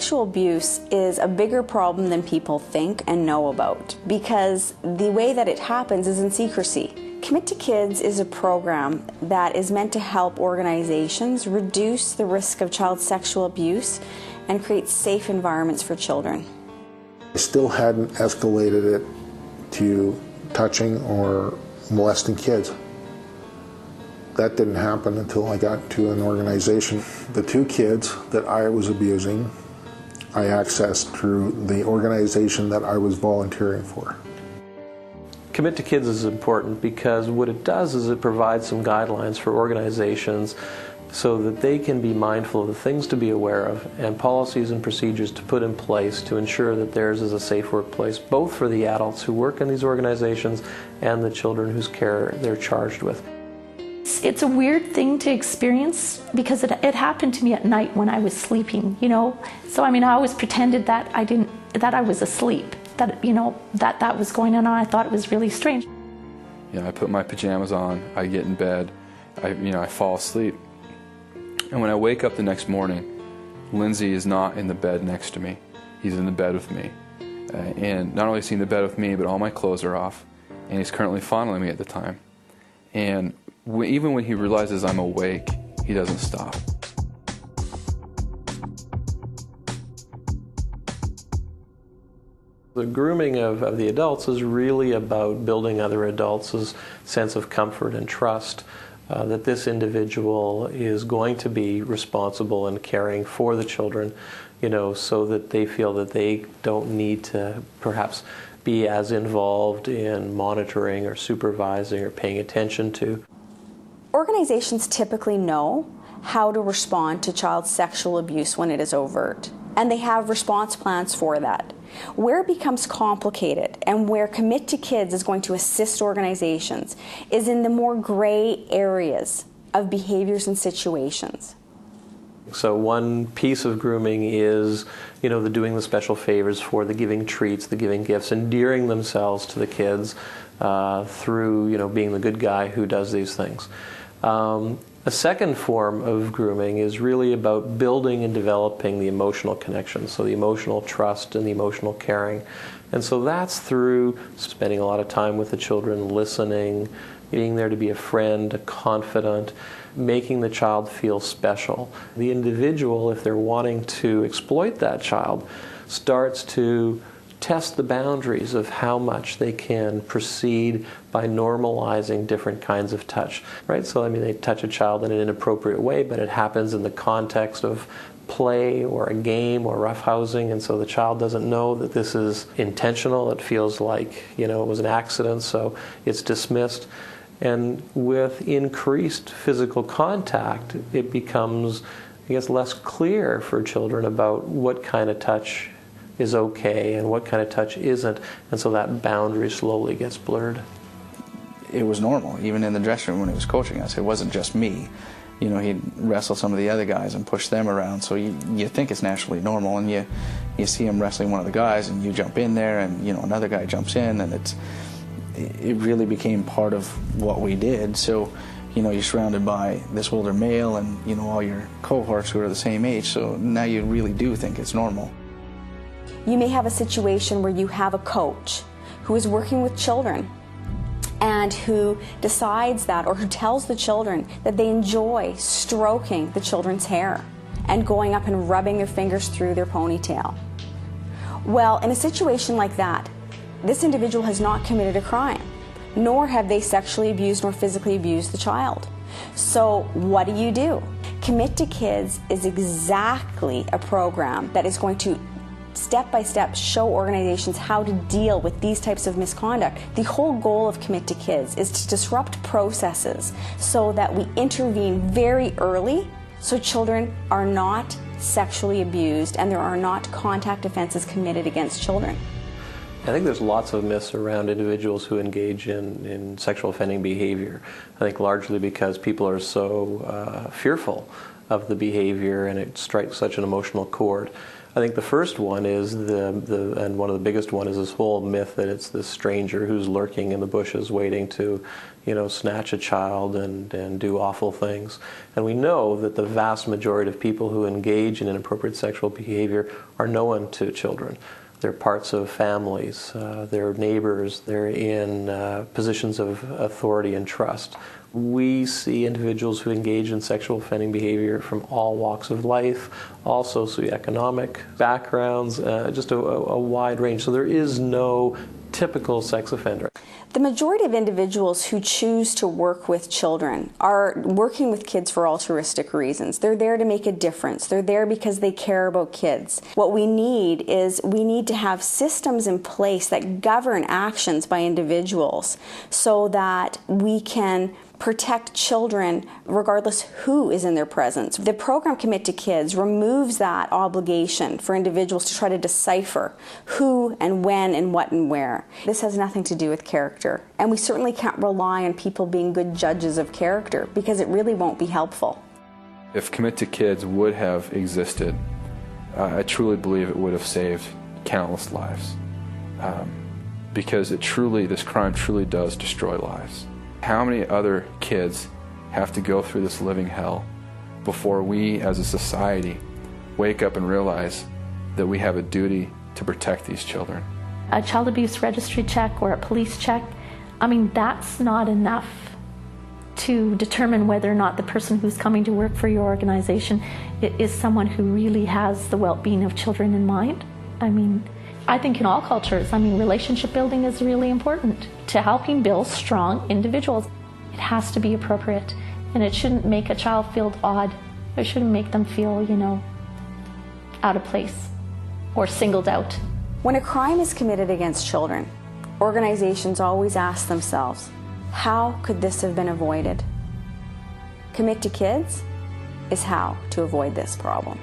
sexual abuse is a bigger problem than people think and know about, because the way that it happens is in secrecy. Commit to Kids is a program that is meant to help organizations reduce the risk of child sexual abuse and create safe environments for children. I still hadn't escalated it to touching or molesting kids. That didn't happen until I got to an organization. The 2 kids that I was abusing, I accessed through the organization that I was volunteering for. Commit to Kids is important because what it does is it provides some guidelines for organizations so that they can be mindful of the things to be aware of and policies and procedures to put in place to ensure that theirs is a safe workplace, both for the adults who work in these organizations and the children whose care they're charged with. It's a weird thing to experience because it happened to me at night when I was sleeping, you know. So I always pretended that I was asleep, that that was going on. I thought it was really strange. I put my pajamas on, I get in bed, I fall asleep. And when I wake up the next morning, Lindsay is not in the bed next to me. He's in the bed with me. And not only is he in the bed with me, but all my clothes are off. And he's currently fondling me at the time. And even when he realizes I'm awake, he doesn't stop. The grooming of the adults is really about building other adults' sense of comfort and trust that this individual is going to be responsible and caring for the children, so that they feel that they don't need to perhaps be as involved in monitoring or supervising or paying attention to. Organizations typically know how to respond to child sexual abuse when it is overt, and they have response plans for that. Where it becomes complicated and where Commit to Kids is going to assist organizations is in the more gray areas of behaviors and situations. So one piece of grooming is, the doing the special favors for, the giving treats, the giving gifts, endearing themselves to the kids through, being the good guy who does these things. A second form of grooming is really about building and developing the emotional connection, so the emotional trust and the emotional caring. And so that's through spending a lot of time with the children, listening, being there to be a friend, a confidant, making the child feel special. The individual, if they're wanting to exploit that child, starts to test the boundaries of how much they can proceed by normalizing different kinds of touch, right? So, they touch a child in an inappropriate way, but it happens in the context of play or a game or roughhousing, and so the child doesn't know that this is intentional. It feels like, it was an accident, so it's dismissed. And with increased physical contact, it becomes, less clear for children about what kind of touch is okay and what kind of touch isn't, and so that boundary slowly gets blurred. It was normal, even in the dressing room when he was coaching us. It wasn't just me. He'd wrestle some of the other guys and push them around, so you think it's naturally normal, and you see him wrestling one of the guys, and you jump in there, and another guy jumps in, and it really became part of what we did. So you're surrounded by this older male and all your cohorts who are the same age, so now you really do think it's normal. You may have a situation where you have a coach who is working with children and who decides that, or who tells the children that they enjoy stroking the children's hair and going up and rubbing their fingers through their ponytail. Well, in a situation like that, this individual has not committed a crime, nor have they sexually abused nor physically abused the child. So what do? Commit to Kids is exactly a program that is going to step-by-step show organizations how to deal with these types of misconduct. The whole goal of Commit to Kids is to disrupt processes so that we intervene very early so children are not sexually abused and there are not contact offenses committed against children. I think there's lots of myths around individuals who engage in sexual offending behavior. I think largely because people are so fearful of the behavior and it strikes such an emotional chord. I think the first one is and one of the biggest one is this whole myth that it's this stranger who's lurking in the bushes waiting to, snatch a child and do awful things. And we know that the vast majority of people who engage in inappropriate sexual behavior are known to children. They're parts of families, they're neighbors, they're in positions of authority and trust. We see individuals who engage in sexual offending behavior from all walks of life, all socioeconomic backgrounds, just a wide range. So there is no typical sex offender. The majority of individuals who choose to work with children are working with kids for altruistic reasons. They're there to make a difference. They're there because they care about kids. What we need to have systems in place that govern actions by individuals so that we can protect children regardless who is in their presence. The program Commit to Kids removes that obligation for individuals to try to decipher who and when and what and where. This has nothing to do with character, and we certainly can't rely on people being good judges of character because it really won't be helpful. If Commit to Kids would have existed, I truly believe it would have saved countless lives, because this crime truly does destroy lives. How many other kids have to go through this living hell before we as a society wake up and realize that we have a duty to protect these children? A child abuse registry check or a police check, that's not enough to determine whether or not the person who's coming to work for your organization is someone who really has the well-being of children in mind. I think in all cultures, relationship building is really important to helping build strong individuals. It has to be appropriate, and it shouldn't make a child feel odd. It shouldn't make them feel, out of place or singled out. When a crime is committed against children, organizations always ask themselves, how could this have been avoided? Commit to Kids is how to avoid this problem.